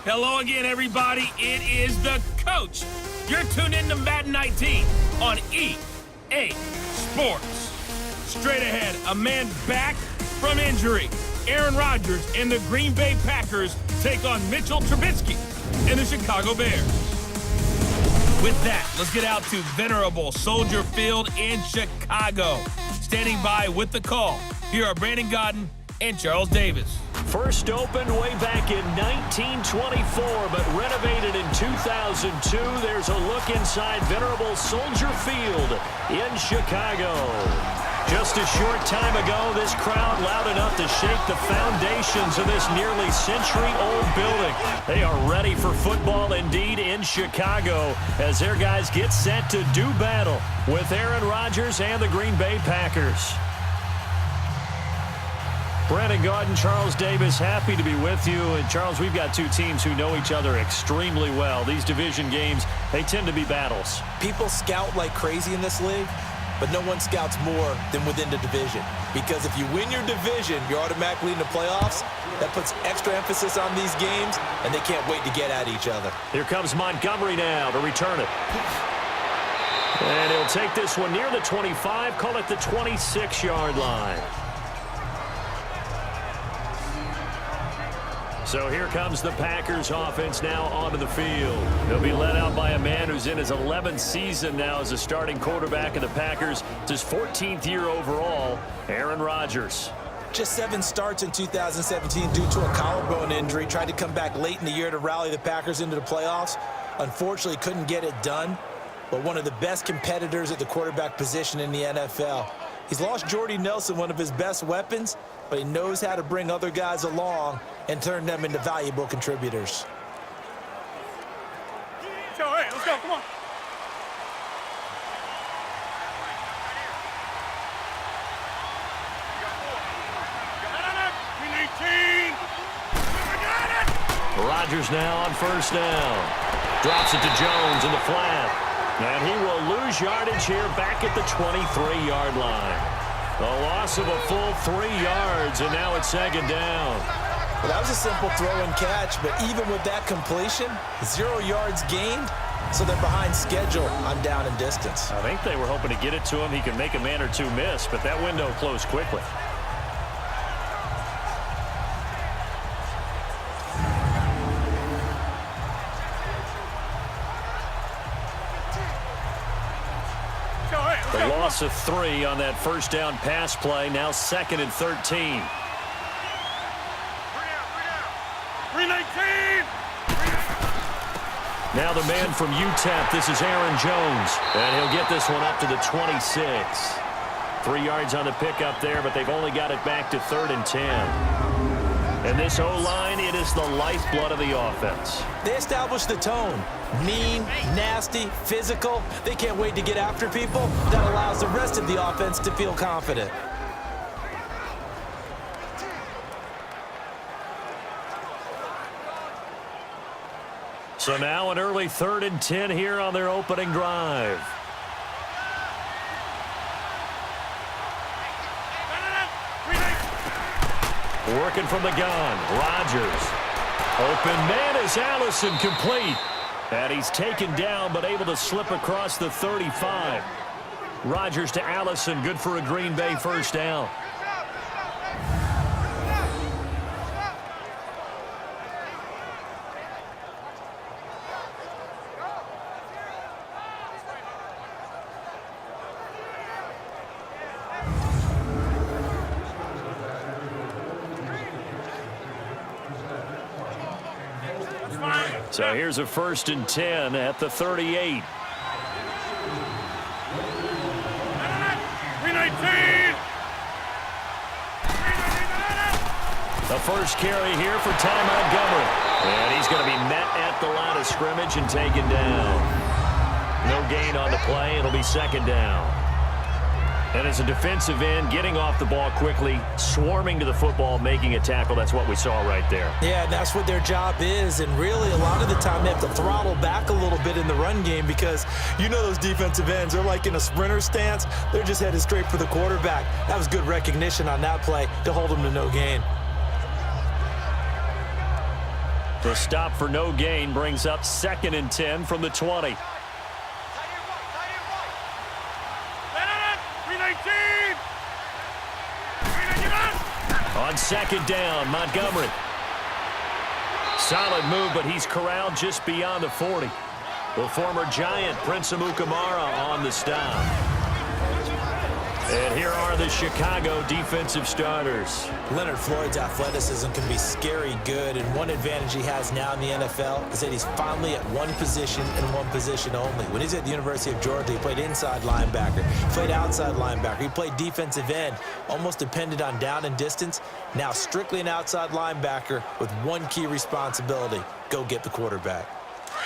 Hello again, everybody. It is the coach. You're tuned in to Madden 19 on EA Sports. Straight ahead, a man back from injury. Aaron Rodgers and the Green Bay Packers take on Mitchell Trubisky and the Chicago Bears. With that, let's get out to venerable Soldier Field in Chicago. Standing by with the call, here are Brandon Godden and Charles Davis. First opened way back in 1924, but renovated in 2002. There's a look inside venerable Soldier Field in Chicago. Just a short time ago, this crowd loud enough to shake the foundations of this nearly century-old building. They are ready for football indeed in Chicago as their guys get set to do battle with Aaron Rodgers and the Green Bay Packers. Brandon Godden, Charles Davis, happy to be with you. And Charles, we've got two teams who know each other extremely well. These division games, they tend to be battles. People scout like crazy in this league, but no one scouts more than within the division. Because if you win your division, you're automatically in the playoffs. That puts extra emphasis on these games, and they can't wait to get at each other. Here comes Montgomery now to return it. And he'll take this one near the 25, call it the 26-yard line. So here comes the Packers offense now onto the field. They'll be led out by a man who's in his 11th season now as a starting quarterback of the Packers. It's his 14th year overall, Aaron Rodgers. Just 7 starts in 2017 due to a collarbone injury. Tried to come back late in the year to rally the Packers into the playoffs. Unfortunately, couldn't get it done. But one of the best competitors at the quarterback position in the NFL. He's lost Jordy Nelson, one of his best weapons, but he knows how to bring other guys along and turn them into valuable contributors. So, hey, let's go, come on. Rodgers now on first down. Drops it to Jones in the flat. And he will lose yardage here back at the 23-yard line. A loss of a full 3 yards, and now it's second down. Well, that was a simple throw and catch, but even with that completion, 0 yards gained, so they're behind schedule on down and distance. I think they were hoping to get it to him. He can make a man or two miss, but that window closed quickly. The loss of 3 on that first down pass play, now 2nd and 13. 319! Now the man from UTEP, this is Aaron Jones, and he'll get this one up to the 26. 3 yards on the pickup there, but they've only got it back to 3rd and 10. And this O-line, it is the lifeblood of the offense. They established the tone. Mean, nasty, physical. They can't wait to get after people. That allows the rest of the offense to feel confident. So now an early 3rd and 10 here on their opening drive. Working from the gun, Rodgers. Open man is Allison, complete. And he's taken down, but able to slip across the 35. Rodgers to Allison, good for a Green Bay first down. So here's a 1st and 10 at the 38. 319! The first carry here for Ty Montgomery. And he's going to be met at the line of scrimmage and taken down. No gain on the play. It'll be 2nd down. And as a defensive end, getting off the ball quickly, swarming to the football, making a tackle, that's what we saw right there. Yeah, and that's what their job is. And really, a lot of the time, they have to throttle back a little bit in the run game because you know those defensive ends, they're like in a sprinter stance. They're just headed straight for the quarterback. That was good recognition on that play to hold them to no gain. The stop for no gain brings up 2nd and 10 from the 20. On 2nd down, Montgomery. Solid move, but he's corralled just beyond the 40. The former Giant, Prince Amukamara, on the stop. And here are the Chicago defensive starters. Leonard Floyd's athleticism can be scary good, and one advantage he has now in the NFL is that he's finally at one position and one position only. When he's at the University of Georgia, he played inside linebacker, played outside linebacker, he played defensive end, almost depended on down and distance. Now strictly an outside linebacker with one key responsibility: go get the quarterback.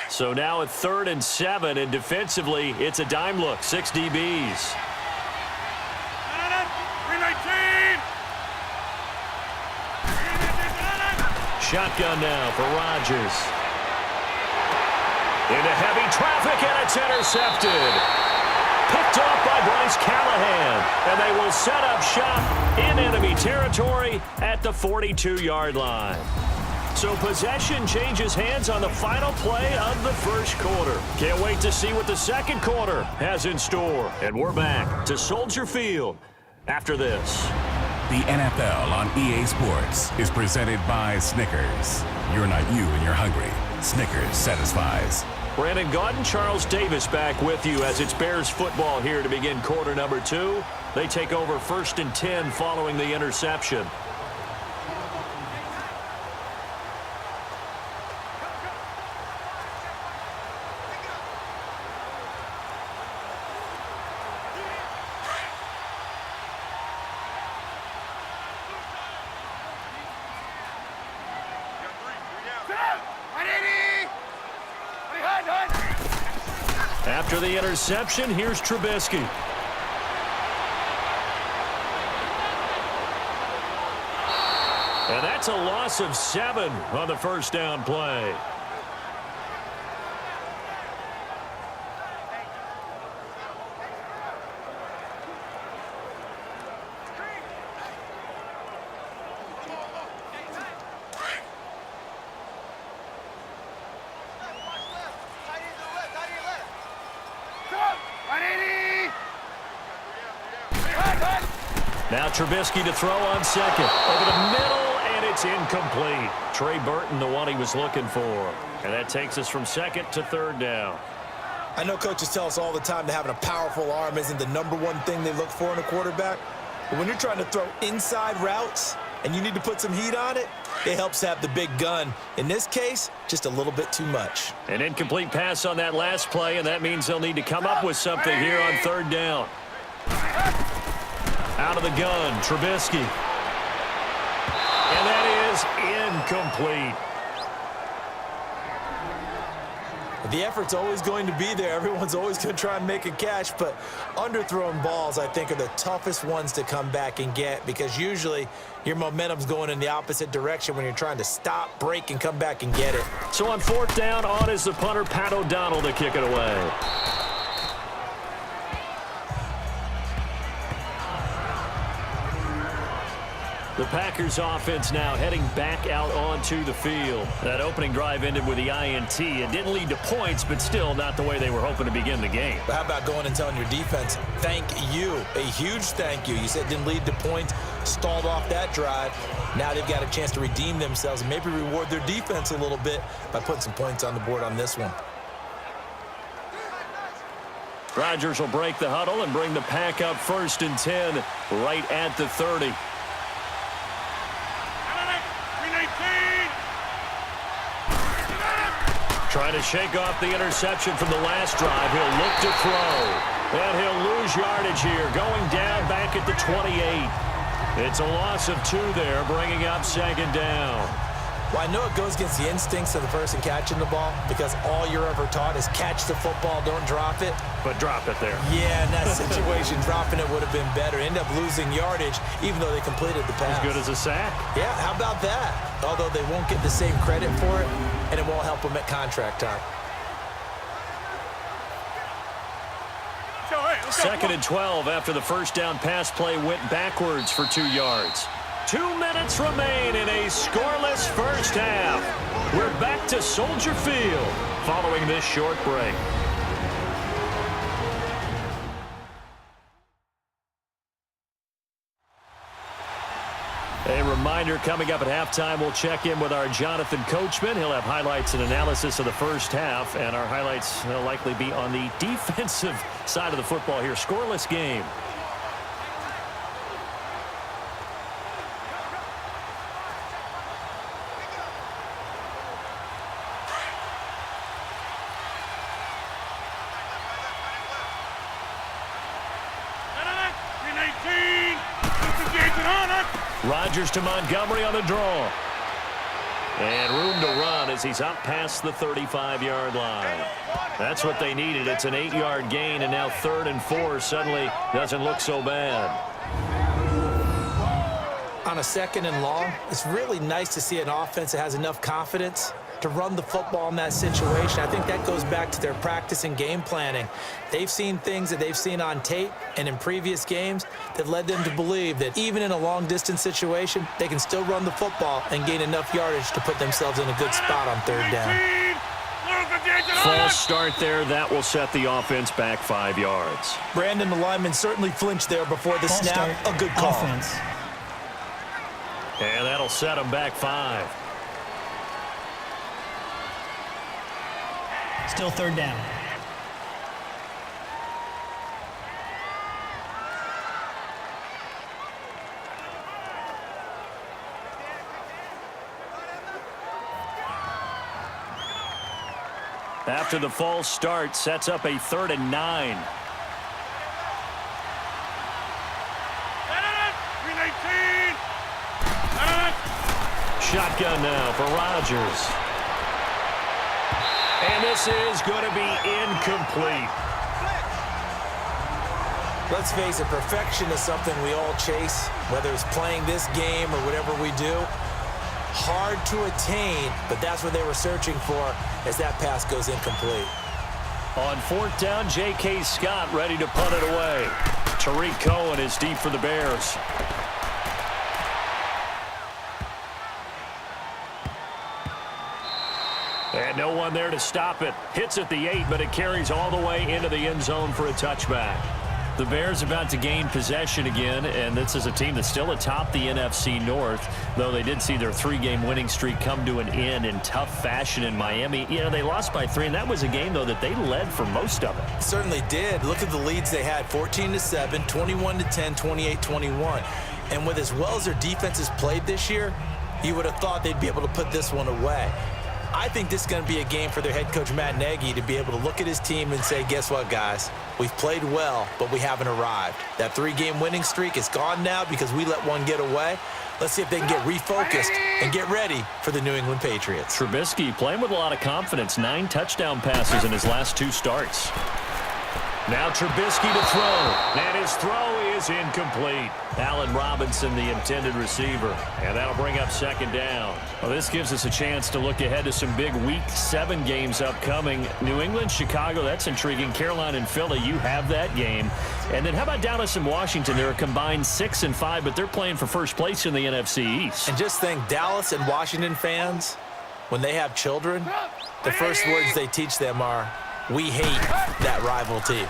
So now at 3rd and 7, and defensively, it's a dime look, 6 DBs. Shotgun now for Rodgers. Into heavy traffic, and it's intercepted. Picked off by Bryce Callahan, and they will set up shop in enemy territory at the 42-yard line. So possession changes hands on the final play of the first quarter. Can't wait to see what the second quarter has in store. And we're back to Soldier Field after this. The NFL on EA Sports is presented by Snickers. You're not you and you're hungry. Snickers satisfies. Brandon Gaudin, Charles Davis back with you as it's Bears football here to begin quarter number 2. They take over 1st and 10 following the interception. After the interception, here's Trubisky. And that's a loss of 7 on the first down play. Now Trubisky to throw on 2nd. Over the middle, and it's incomplete. Trey Burton, the one he was looking for. And that takes us from 2nd to 3rd down. I know coaches tell us all the time that having a powerful arm isn't the #1 thing they look for in a quarterback. But when you're trying to throw inside routes and you need to put some heat on it, it helps have the big gun. In this case, just a little bit too much. An incomplete pass on that last play, and that means they'll need to come up with something here on 3rd down. Out of the gun, Trubisky. And that is incomplete. The effort's always going to be there. Everyone's always going to try and make a catch, but underthrown balls, I think, are the toughest ones to come back and get, because usually your momentum's going in the opposite direction when you're trying to stop, break, and come back and get it. So on 4th down, on is the punter, Pat O'Donnell, to kick it away. The Packers offense now heading back out onto the field. That opening drive ended with the INT. It didn't lead to points, but still not the way they were hoping to begin the game. But how about going and telling your defense, thank you, a huge thank you. You said it didn't lead to points, stalled off that drive. Now they've got a chance to redeem themselves and maybe reward their defense a little bit by putting some points on the board on this one. Rodgers will break the huddle and bring the pack up 1st and 10 right at the 30. Trying to shake off the interception from the last drive. He'll look to throw. And he'll lose yardage here, going down back at the 28. It's a loss of 2 there, bringing up 2nd down. Well, I know it goes against the instincts of the person catching the ball, because all you're ever taught is catch the football, don't drop it. But drop it there. Yeah, in that situation, dropping it would have been better. End up losing yardage, even though they completed the pass. As good as a sack. Yeah, how about that? Although they won't get the same credit for it, and it won't help them at contract time. 2nd and 12 after the first down pass play went backwards for 2 yards. 2 minutes remain in a scoreless first half. We're back to Soldier Field following this short break. A reminder, coming up at halftime, we'll check in with our Jonathan Coachman. He'll have highlights and analysis of the first half, and our highlights will likely be on the defensive side of the football here. Scoreless game. Rodgers to Montgomery on the draw. And room to run as he's up past the 35-yard line. That's what they needed. It's an 8-yard gain, and now 3rd and 4 suddenly doesn't look so bad. On a 2nd and long, it's really nice to see an offense that has enough confidence to run the football in that situation. I think that goes back to their practice and game planning. They've seen things that they've seen on tape and in previous games that led them to believe that even in a long-distance situation, they can still run the football and gain enough yardage to put themselves in a good spot on 3rd down. False start there. That will set the offense back 5 yards. Brandon, the lineman, certainly flinched there before the snap. A good call. Offense. And that'll set them back 5. Still 3rd down. After the false start, sets up a 3rd and 9. Shotgun now for Rodgers. And this is going to be incomplete. Let's face it, perfection is something we all chase, whether it's playing this game or whatever we do. Hard to attain, but that's what they were searching for as that pass goes incomplete. On 4th down, J.K. Scott ready to punt it away. Tariq Cohen is deep for the Bears. And no one there to stop it. Hits at the 8, but it carries all the way into the end zone for a touchback. The Bears about to gain possession again, and this is a team that's still atop the NFC North, though they did see their 3-game winning streak come to an end in tough fashion in Miami. You know, they lost by 3, and that was a game, though, that they led for most of it. Certainly did. Look at the leads they had, 14-7, 21-10, 28-21. And with as well as their defense has played this year, you would have thought they'd be able to put this one away. I think this is going to be a game for their head coach, Matt Nagy, to be able to look at his team and say, guess what, guys? We've played well, but we haven't arrived. That 3-game winning streak is gone now because we let one get away. Let's see if they can get refocused and get ready for the New England Patriots. Trubisky playing with a lot of confidence. 9 touchdown passes in his last 2 starts. Now Trubisky to throw, and his throw is incomplete. Allen Robinson, the intended receiver, and that'll bring up 2nd down. Well, this gives us a chance to look ahead to some big Week 7 games upcoming. New England, Chicago, that's intriguing. Carolina and Philly, you have that game. And then how about Dallas and Washington? They're a combined 6-5, but they're playing for first place in the NFC East. And just think, Dallas and Washington fans, when they have children, the first words they teach them are, we hate that rival team.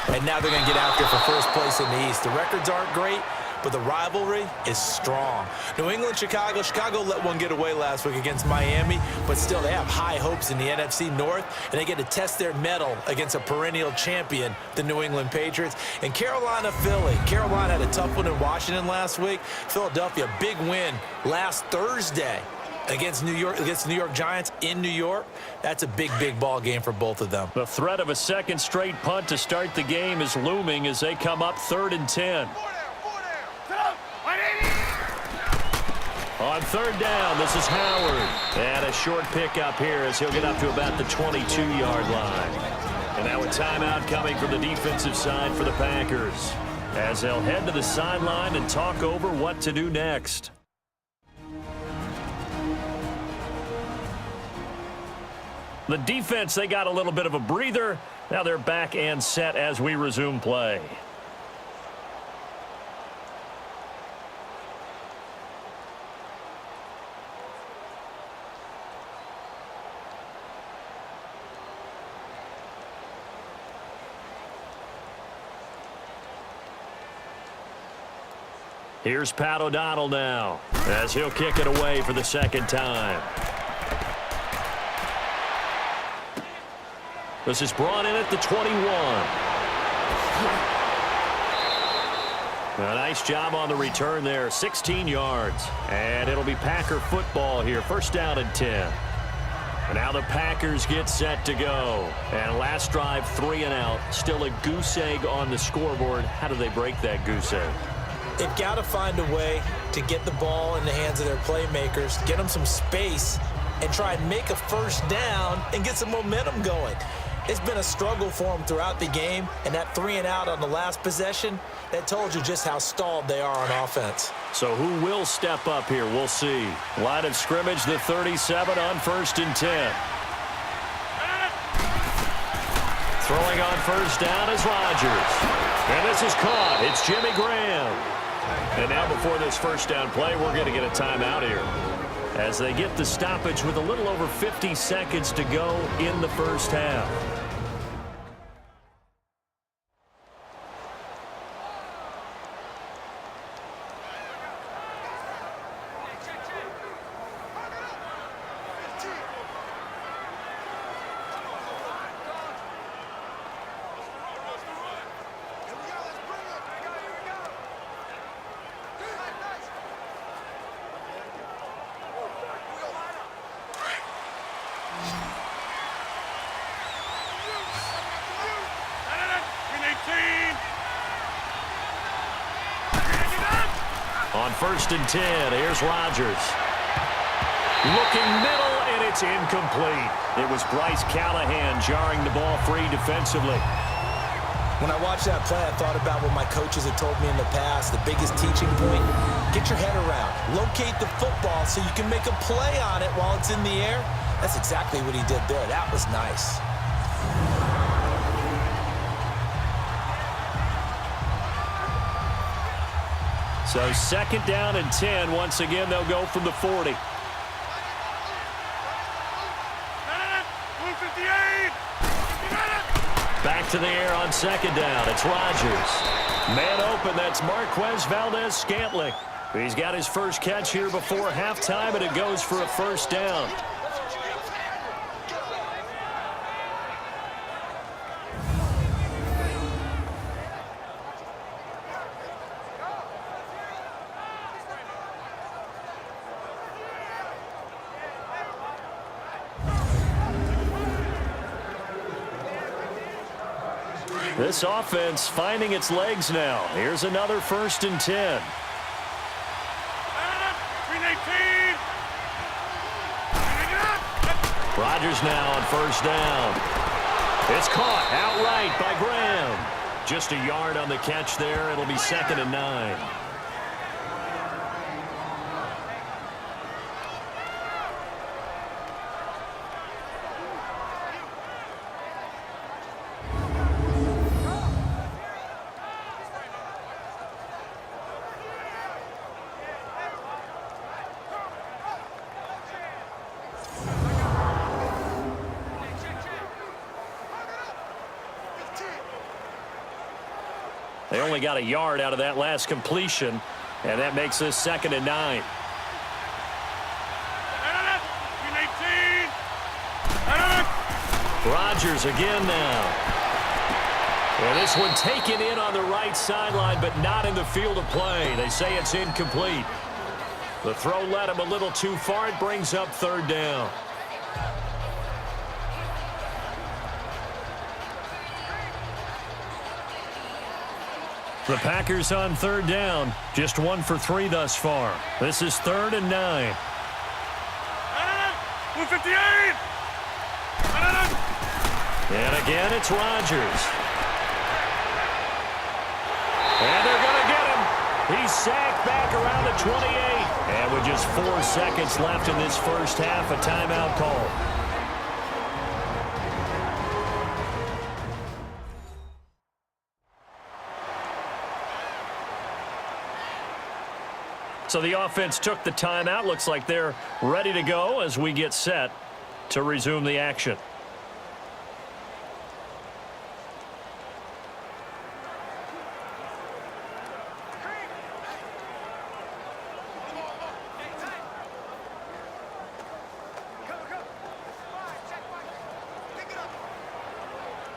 And now they're going to get after for first place in the East. The records aren't great, but the rivalry is strong. New England, Chicago. Chicago let one get away last week against Miami, but still they have high hopes in the NFC North, and they get to test their mettle against a perennial champion, the New England Patriots. And Carolina, Philly. Carolina had a tough one in Washington last week. Philadelphia, big win last Thursday against New York Giants in New York. That's a big, big ball game for both of them. The threat of a 2nd straight punt to start the game is looming as they come up 3rd and 10. On 3rd down, this is Howard. And a short pickup here as he'll get up to about the 22-yard line. And now a timeout coming from the defensive side for the Packers, as they'll head to the sideline and talk over what to do next. The defense, they got a little bit of a breather. Now they're back and set as we resume play. Here's Pat O'Donnell now as he'll kick it away for the second time. This is brought in at the 21. A nice job on the return there, 16 yards. And it'll be Packer football here, first down and 10. And now the Packers get set to go. And last drive, 3 and out. Still a goose egg on the scoreboard. How do they break that goose egg? They've got to find a way to get the ball in the hands of their playmakers, get them some space, and try and make a first down and get some momentum going. It's been a struggle for them throughout the game, and that 3 and out on the last possession, that told you just how stalled they are on offense. So who will step up here? We'll see. Line of scrimmage, the 37 on first and 10. Throwing on first down is Rodgers. And this is caught. It's Jimmy Graham. And now before this first down play, we're going to get a timeout here, as they get the stoppage with a little over 50 seconds to go in the first half. On first and 10, here's Rodgers. Looking middle, and it's incomplete. It was Bryce Callahan jarring the ball free defensively. When I watched that play, I thought about what my coaches had told me in the past. The biggest teaching point, get your head around. Locate the football so you can make a play on it while it's in the air. That's exactly what he did there. That was nice. So second down and 10. Once again, they'll go from the 40. 158. Back to the air on second down. It's Rodgers. Man open, that's Marquez Valdez-Scantling. He's got his first catch here before halftime, and it goes for a first down. This offense finding its legs now. Here's another first and 10. 319. Rodgers now on first down. It's caught outright by Graham. Just a yard on the catch there. It'll be second and 9. They only got a yard out of that last completion, and that makes this second and 9. 319. Rodgers again now. And this one taken in on the right sideline, but not in the field of play. They say it's incomplete. The throw led him a little too far. It brings up third down. The Packers on third down. Just 1 for 3 thus far. This is third and 9. 158. And again, it's Rodgers. And they're going to get him. He's sacked back around the 28. And with just 4 seconds left in this first half, a timeout call. So the offense took the timeout. Looks like they're ready to go as we get set to resume the action.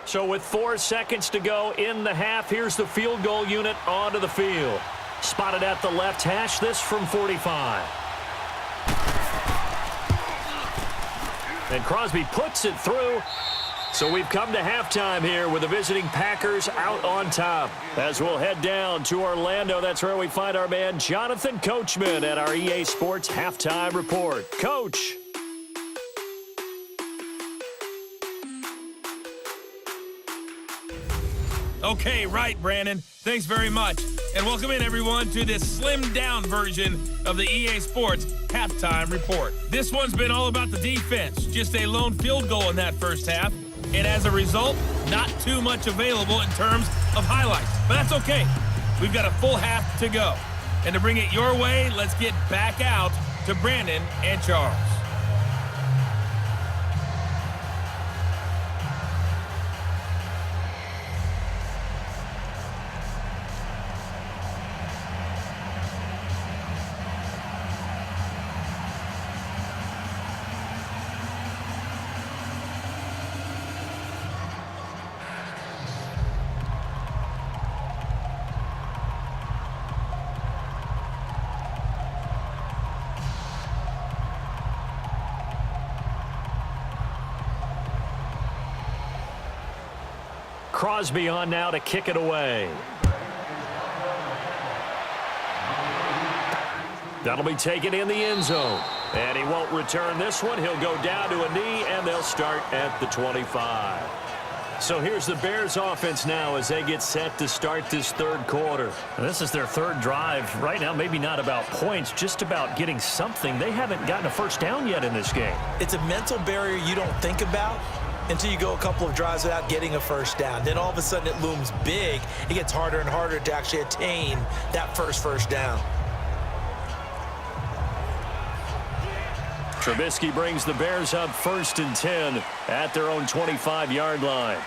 So with 4 seconds to go in the half, here's the field goal unit onto the field. Spotted at the left hash, this from 45. And Crosby puts it through. So we've come to halftime here with the visiting Packers out on top. As we'll head down to Orlando, that's where we find our man Jonathan Coachman at our EA Sports Halftime Report. Coach. Okay, right, Brandon. Thanks very much. And welcome in, everyone, to this slimmed-down version of the EA Sports Halftime Report. This one's been all about the defense. Just a lone field goal in that first half. And as a result, not too much available in terms of highlights. But that's okay. We've got a full half to go. And to bring it your way, let's get back out to Brandon and Charles. Crosby on now to kick it away. That'll be taken in the end zone. And he won't return this one. He'll go down to a knee, and they'll start at the 25. So here's the Bears offense now as they get set to start this third quarter. This is their third drive. Right now, maybe not about points, just about getting something. They haven't gotten a first down yet in this game. It's a mental barrier you don't think about until you go a couple of drives without getting a first down. Then all of a sudden it looms big. It gets harder and harder to actually attain that first down. Trubisky brings the Bears up 1st and 10 at their own 25-yard line.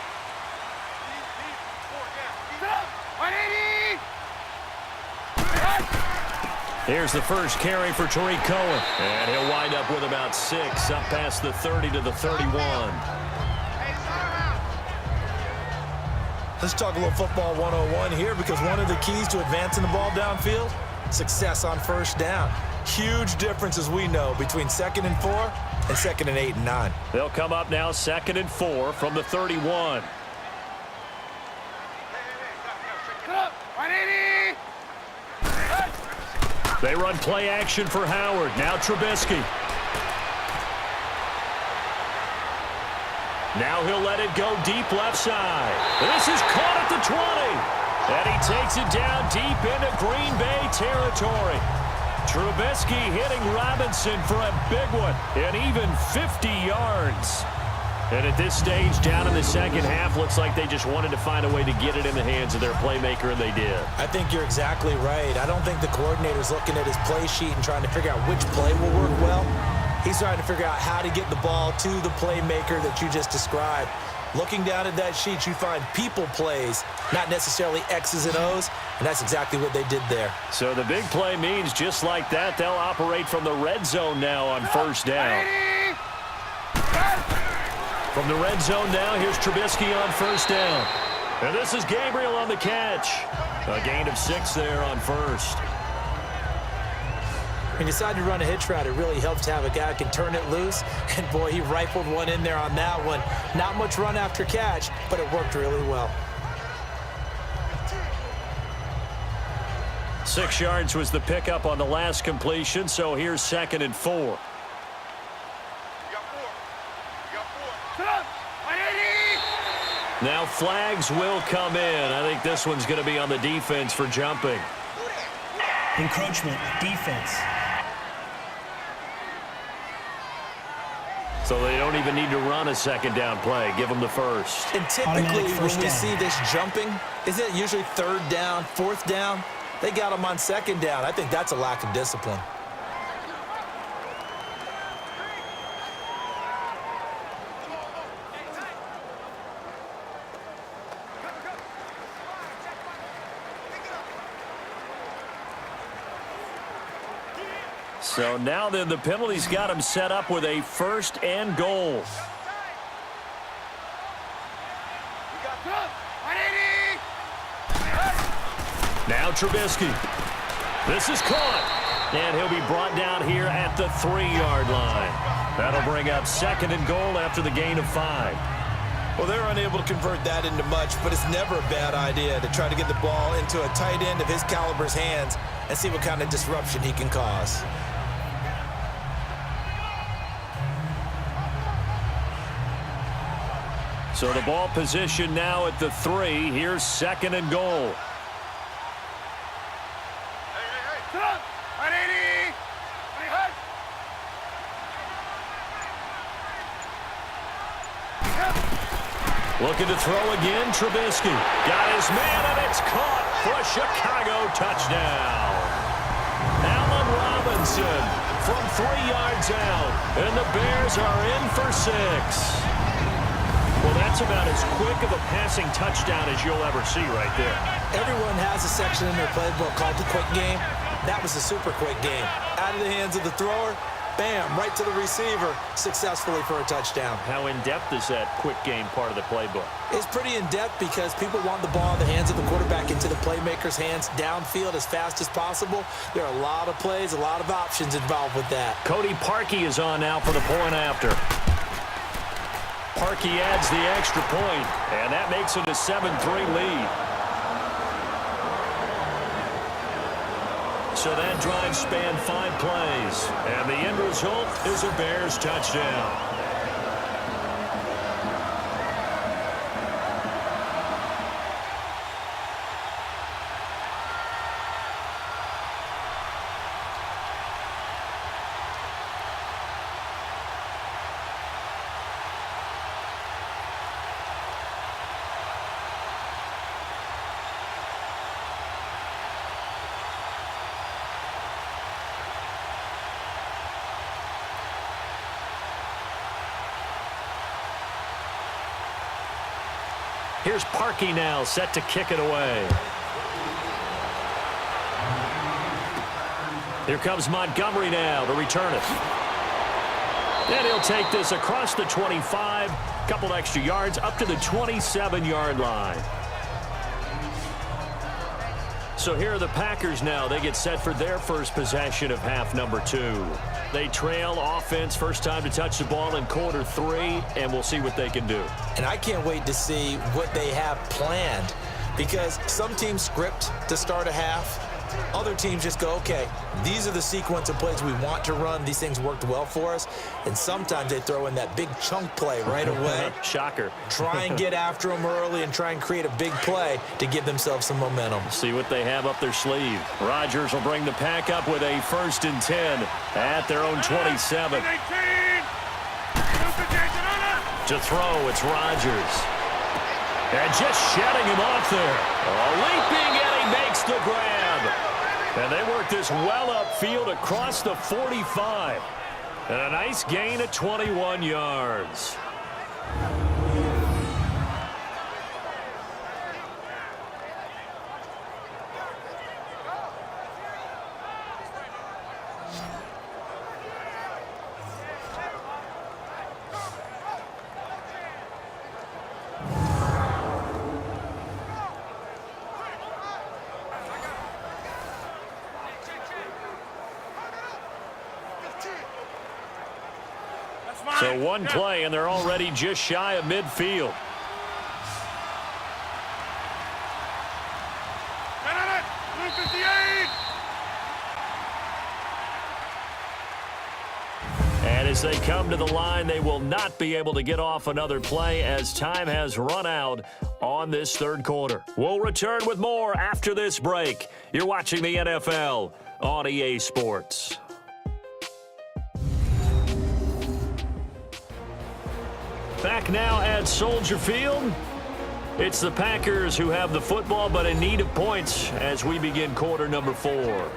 Here's the first carry for Tariq Cohen. And he'll wind up with about 6 up past the 30 to the 31. Let's talk a little football 101 here, because one of the keys to advancing the ball downfield, success on first down. Huge difference, as we know, between 2nd and 4 and 2nd and 8 and 9. They'll come up now 2nd and 4 from the 31. They run play action for Howard. Now Trubisky. Now he'll let it go deep left side. This is caught at the 20. And he takes it down deep into Green Bay territory. Trubisky hitting Robinson for a big one, and even 50 yards. And at this stage, down in the second half, looks like they just wanted to find a way to get it in the hands of their playmaker, and they did. I think you're exactly right. I don't think the coordinator's looking at his play sheet and trying to figure out which play will work well. He's trying to figure out how to get the ball to the playmaker that you just described. Looking down at that sheet, you find people plays, not necessarily X's and O's, and that's exactly what they did there. So the big play means just like that, they'll operate from the red zone now on first down. From the red zone now, here's Trubisky on first down. And this is Gabriel on the catch. A gain of 6 there on first. When you decide to run a hitch route, it really helps to have a guy who can turn it loose. And, boy, he rifled one in there on that one. Not much run after catch, but it worked really well. 6 yards was the pickup on the last completion, so here's 2nd and 4. Now flags will come in. I think this one's going to be on the defense for jumping. Encroachment, defense. So they don't even need to run a second down play. Give them the first. And typically when we see this jumping, isn't it usually 3rd down, 4th down? They got them on 2nd down. I think that's a lack of discipline. So now then the penalty's got him set up with a 1st and goal. Now Trubisky. This is caught. And he'll be brought down here at the 3-yard line. That'll bring up 2nd and goal after the gain of 5. Well, they're unable to convert that into much, but it's never a bad idea to try to get the ball into a tight end of his caliber's hands and see what kind of disruption he can cause. So the ball position now at the 3. Here's 2nd and goal. Stop! 180! Looking to throw again, Trubisky. Got his man, and it's caught for a Chicago touchdown. Allen Robinson from 3 yards out, and the Bears are in for 6. Well, that's about as quick of a passing touchdown as you'll ever see right there. Everyone has a section in their playbook called the quick game. That was a super quick game. Out of the hands of the thrower, bam, right to the receiver, successfully for a touchdown. How in-depth is that quick game part of the playbook? It's pretty in-depth because people want the ball in the hands of the quarterback into the playmaker's hands downfield as fast as possible. There are a lot of plays, a lot of options involved with that. Cody Parkey is on now for the point after. Parkey adds the extra point, and that makes it a 7-3 lead. So that drive spanned 5 plays, and the end result is a Bears touchdown. Here's Parkey now, set to kick it away. Here comes Montgomery now to return it. And he'll take this across the 25, couple extra yards, up to the 27-yard line. So here are the Packers now. They get set for their first possession of half number 2. They trail offense, first time to touch the ball in quarter 3, and we'll see what they can do. And I can't wait to see what they have planned, because some teams script to start a half. Other teams just go, okay, these are the sequence of plays we want to run. These things worked well for us. And sometimes they throw in that big chunk play right away. Shocker. Try and get after them early and try and create a big play to give themselves some momentum. See what they have up their sleeve. Rodgers will bring the pack up with a 1st and 10 at their own 27. To throw, it's Rodgers. And just shutting him off there. Leaping, and he makes the grab. And they work this well upfield across the 45. And a nice gain of 21 yards. So one play, and they're already just shy of midfield. And as they come to the line, they will not be able to get off another play as time has run out on this 3rd quarter. We'll return with more after this break. You're watching the NFL on EA Sports. Back now at Soldier Field. It's the Packers who have the football, but in need of points as we begin quarter number 4.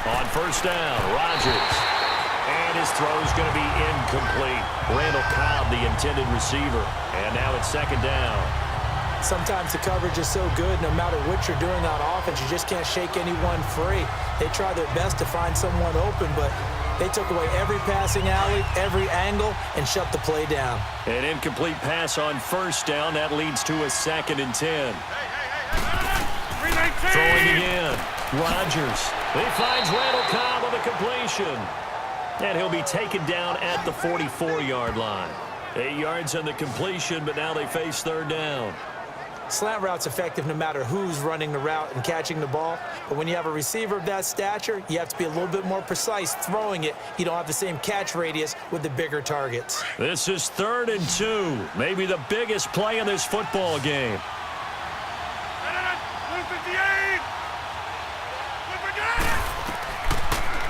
On 1st down, Rodgers. And his throw is going to be incomplete. Randall Cobb, the intended receiver. And now it's second down. Sometimes the coverage is so good, no matter what you're doing on offense, you just can't shake anyone free. They try their best to find someone open, but they took away every passing alley, every angle, and shut the play down. An incomplete pass on first down. That leads to a 2nd and 10. Throwing again. Rodgers. He finds Randall Cobb on the completion. And he'll be taken down at the 44-yard line. 8 yards on the completion, but now they face third down. Slant route's effective no matter who's running the route and catching the ball. But when you have a receiver of that stature, you have to be a little bit more precise throwing it. You don't have the same catch radius with the bigger targets. This is 3rd and 2. Maybe the biggest play in this football game.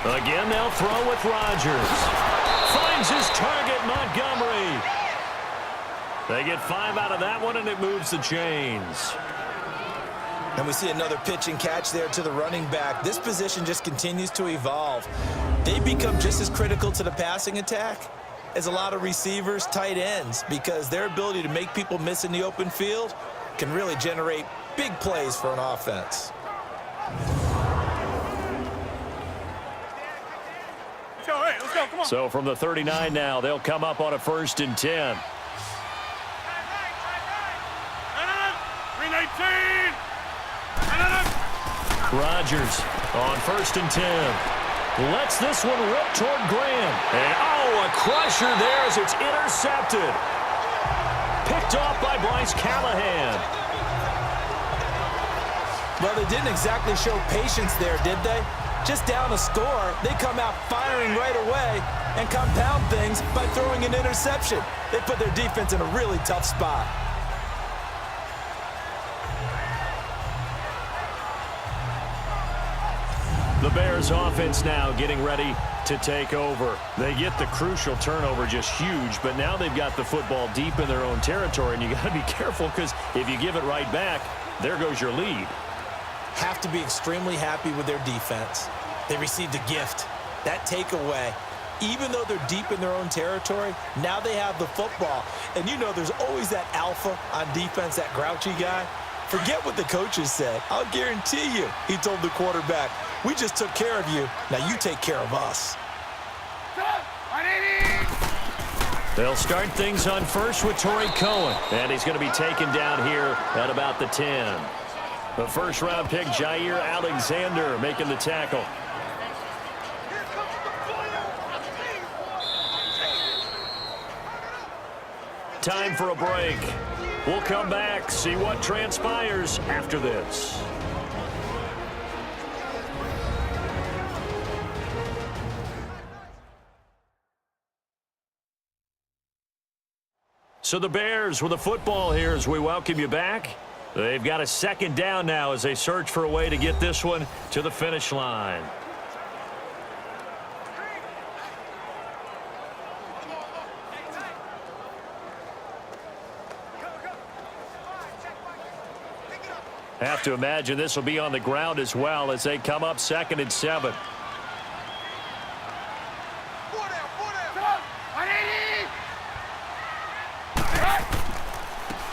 Again, they'll throw with Rodgers. Finds his target, Montgomery. They get 5 out of that one, and it moves the chains. And we see another pitch and catch there to the running back. This position just continues to evolve. They become just as critical to the passing attack as a lot of receivers, tight ends, because their ability to make people miss in the open field can really generate big plays for an offense. Let's go, come on. So from the 39 now, they'll come up on a 1st and 10. 319. Rodgers on 1st and 10. Lets this one rip toward Graham. And, oh, a crusher there as it's intercepted. Picked off by Bryce Callahan. Well, they didn't exactly show patience there, did they? Just down a score, they come out firing right away and compound things by throwing an interception. They put their defense in a really tough spot. The Bears offense now getting ready to take over. They get the crucial turnover, just huge, but now they've got the football deep in their own territory, and you got to be careful because if you give it right back, there goes your lead. Have to be extremely happy with their defense. They received a gift. That takeaway, even though they're deep in their own territory, now they have the football. And you know there's always that alpha on defense, that grouchy guy. Forget what the coaches said. I'll guarantee you, he told the quarterback, we just took care of you. Now you take care of us. They'll start things on first with Torrey Cohen. And he's going to be taken down here at about the 10. The first-round pick, Jair Alexander, making the tackle. Time for a break. We'll come back, see what transpires after this. So the Bears with the football here as we welcome you back. They've got a 2nd down now as they search for a way to get this one to the finish line. Have to imagine this will be on the ground as well as they come up 2nd and 7.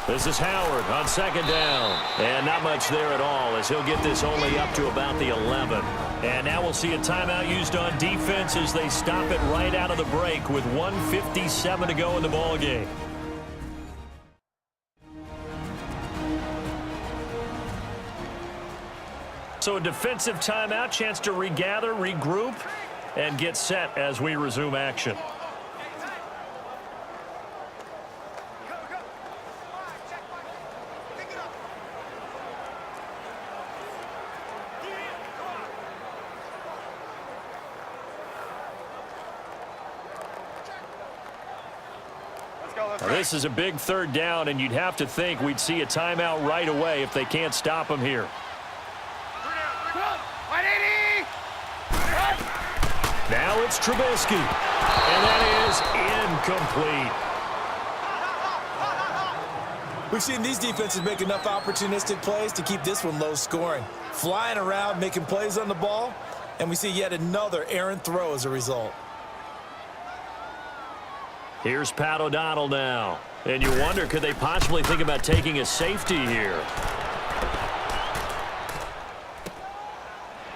This is Howard on 2nd down. And not much there at all as he'll get this only up to about the 11. And now we'll see a timeout used on defense as they stop it right out of the break with 1:57 to go in the ballgame. So a defensive timeout, chance to regather, regroup, and get set as we resume action. Now, this is a big 3rd down, and you'd have to think we'd see a timeout right away if they can't stop him here. Now it's Trubisky, and that is incomplete. We've seen these defenses make enough opportunistic plays to keep this one low scoring. Flying around, making plays on the ball, and we see yet another errant throw as a result. Here's Pat O'Donnell now. And you wonder, could they possibly think about taking a safety here?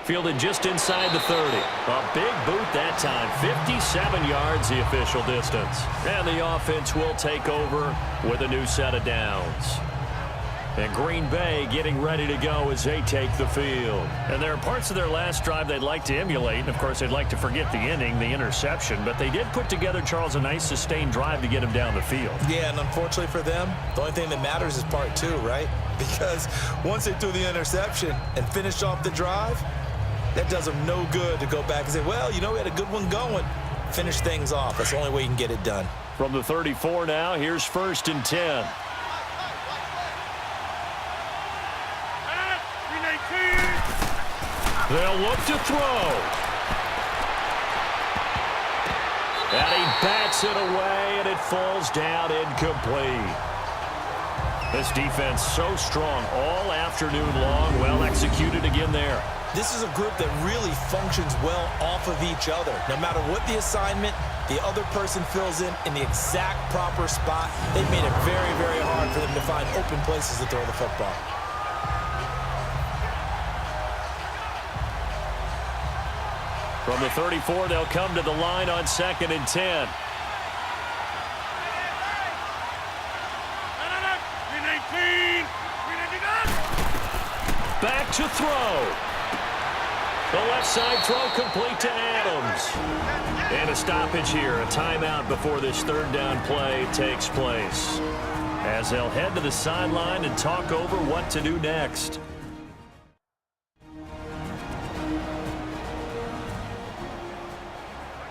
Fielded just inside the 30. A big boot that time. 57 yards the official distance. And the offense will take over with a new set of downs. And Green Bay getting ready to go as they take the field. And there are parts of their last drive they'd like to emulate. And, of course, they'd like to forget the inning, the interception. But they did put together, Charles, a nice sustained drive to get him down the field. Yeah, and unfortunately for them, the only thing that matters is part two, right? Because once they threw the interception and finished off the drive, that does them no good to go back and say, well, you know, we had a good one going. Finish things off. That's the only way you can get it done. From the 34 now, here's 1st and 10. They'll look to throw. And he bats it away, and it falls down incomplete. This defense so strong all afternoon long. Well executed again there. This is a group that really functions well off of each other. No matter what the assignment, the other person fills in the exact proper spot. They've made it very, very hard for them to find open places to throw the football. From the 34, they'll come to the line on 2nd and 10. Back to throw. The left side throw complete to Adams. And a stoppage here, a timeout before this 3rd down play takes place. As they'll head to the sideline and talk over what to do next.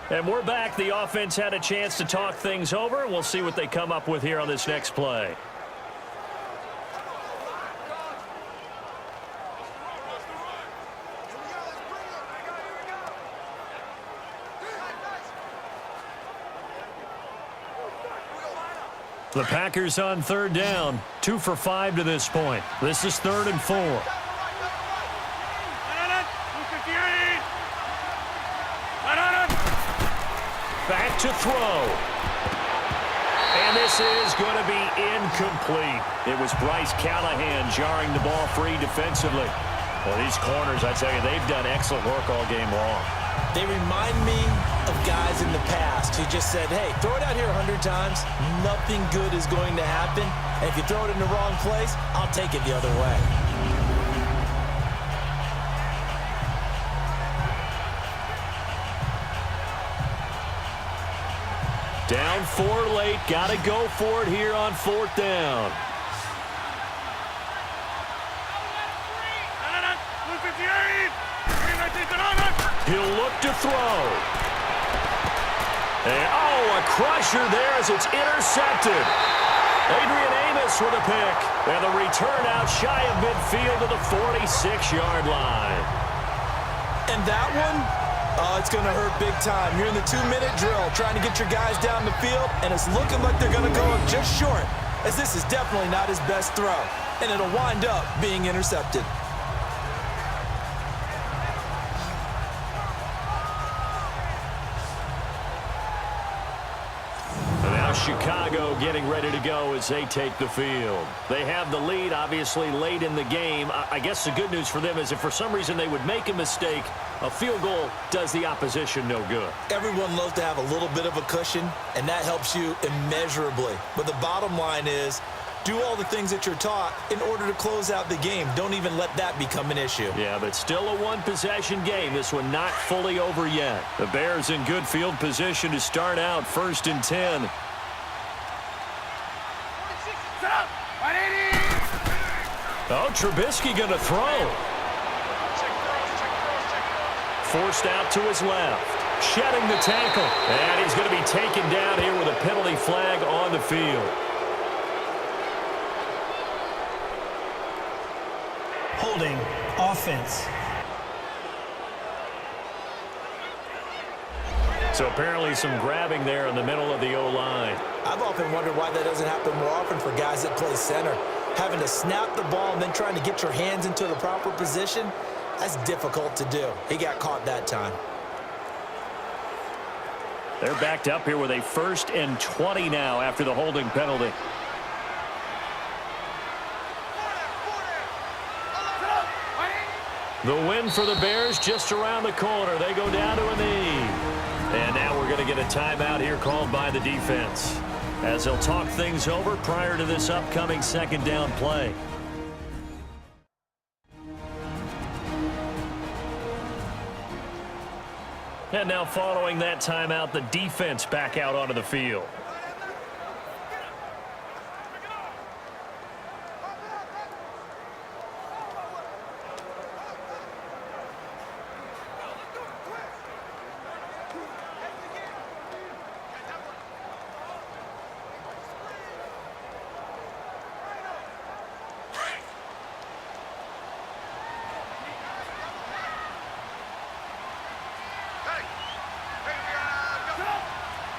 And we're back. The offense had a chance to talk things over. We'll see what they come up with here on this next play. The Packers on 3rd down. 2 for 5 to this point. This is 3rd and 4. Back to throw. And this is going to be incomplete. It was Bryce Callahan jarring the ball free defensively. Well, these corners, I tell you, they've done excellent work all game long. They remind me of guys in the past who just said, hey, throw it out here 100 times. Nothing good is going to happen. And if you throw it in the wrong place, I'll take it the other way. Down 4 late. Got to go for it here on 4th down. He'll look to throw. And, a crusher there as it's intercepted. Adrian Amos with a pick. And the return out shy of midfield to the 46-yard line. And that one, it's going to hurt big time. You're in the 2-minute drill trying to get your guys down the field, and it's looking like they're going to go just short, as this is definitely not his best throw. And it'll wind up being intercepted. Chicago getting ready to go as they take the field. They have the lead, obviously, late in the game. I guess the good news for them is if for some reason they would make a mistake, a field goal does the opposition no good. Everyone loves to have a little bit of a cushion, and that helps you immeasurably. But the bottom line is, do all the things that you're taught in order to close out the game. Don't even let that become an issue. Yeah, but still a one-possession game. This one not fully over yet. The Bears in good field position to start out 1st and 10. Oh, Trubisky going to throw. Forced out to his left. Shedding the tackle. And he's going to be taken down here with a penalty flag on the field. Holding. Offense. So apparently some grabbing there in the middle of the O-line. I've often wondered why that doesn't happen more often for guys that play center. Having to snap the ball and then trying to get your hands into the proper position, that's difficult to do. He got caught that time. They're backed up here with a 1st and 20 now after the holding penalty. The win for the Bears just around the corner. They go down to a knee. And now we're going to get a timeout here called by the defense, as they'll talk things over prior to this upcoming 2nd down play. And now following that timeout, the defense back out onto the field.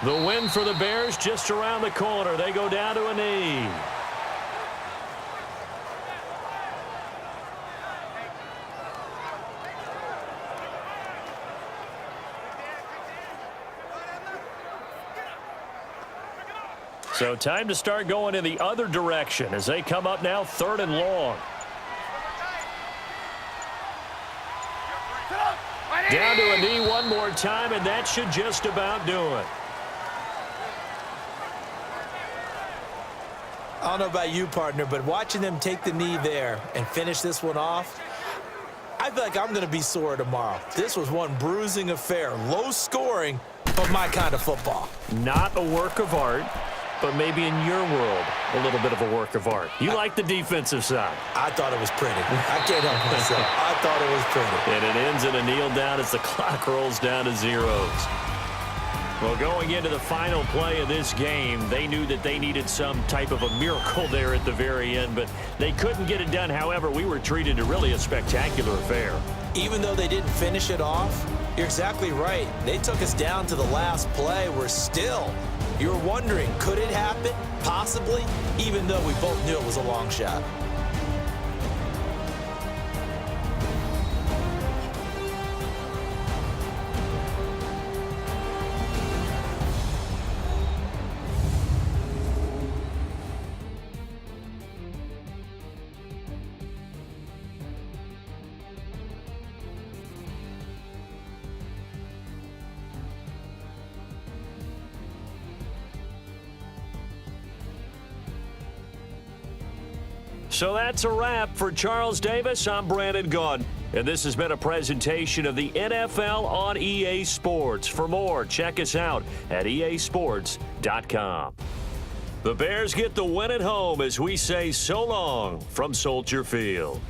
The win for the Bears just around the corner. They go down to a knee. So time to start going in the other direction as they come up now 3rd and long. Down to a knee one more time, and that should just about do it. I don't know about you, partner, but watching them take the knee there and finish this one off, I feel like I'm going to be sore tomorrow. This was one bruising affair. Low scoring, but my kind of football. Not a work of art, but maybe in your world, a little bit of a work of art. You like the defensive side. I thought it was pretty. I can't help myself. I thought it was pretty. And it ends in a kneel down as the clock rolls down to zeros. Well, going into the final play of this game, they knew that they needed some type of a miracle there at the very end, but they couldn't get it done. However, we were treated to really a spectacular affair. Even though they didn't finish it off, you're exactly right. They took us down to the last play. We're still, you're wondering, could it happen? Possibly, even though we both knew it was a long shot. So that's a wrap for Charles Davis. I'm Brandon Gaudin, and this has been a presentation of the NFL on EA Sports. For more, check us out at easports.com. The Bears get the win at home as we say so long from Soldier Field.